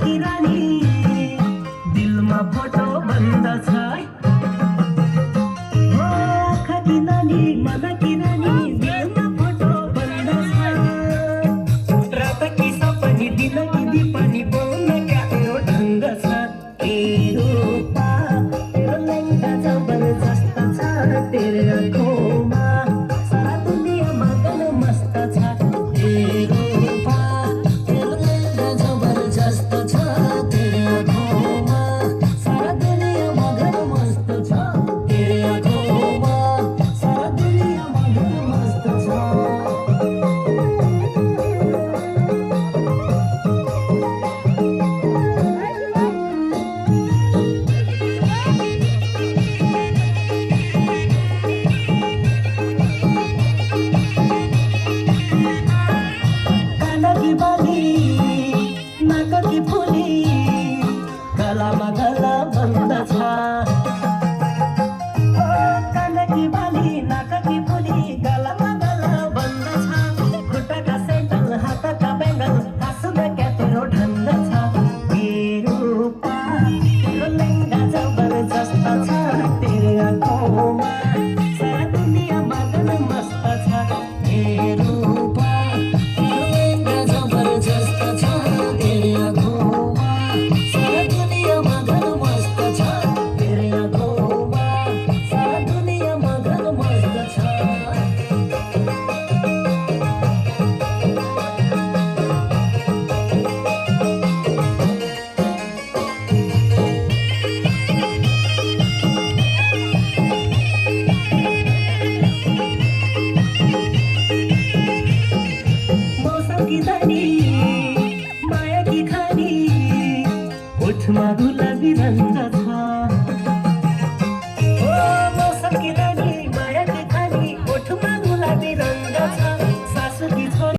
की रानी दिलमा photo बन्द छ ओ आँखा की नानी मन की रानी दिलमा फोटो बन्द छ रात की सपनी दिन की दीपनी बोल्न क्या तेरो ढङ्ग छ तेरो रूपा तेरो लैंगा जबरजस्त छ तेरो आँखोमा सारा दुनिया मगन मस्त छ तेरो रूपा तेरो लैंगा जबरजस्त छ तेरो आँखोमा सारा दुनिया मगन मस्त छ तेरो आँखोमा सारा दुनिया मगन मस्त छ कानकी बाली नाककी फुली गलामा गला बन्द छ ओ कानकी बाली नाककी फुली गलामा गला बन्द छ खुट्टाका सेन्डल हातका बेङ्गल हाँस्दा क्या तेरो ढङ्ग छ तेरो रूपा तेरो लैंगा जबरजस्त छ तेरो आँखोमा सारा दुनिया मगन मस्त छ तेरो रूपा तेरो लैंगा जबरजस्त छ तेरो आँखोमा सारा दुनिया मगन मस्त छ तेरो आँखोमा सारा दुनिया मगन मस्त छ मौसम की धनी माया की खानी ओठमा गुलाबी रंग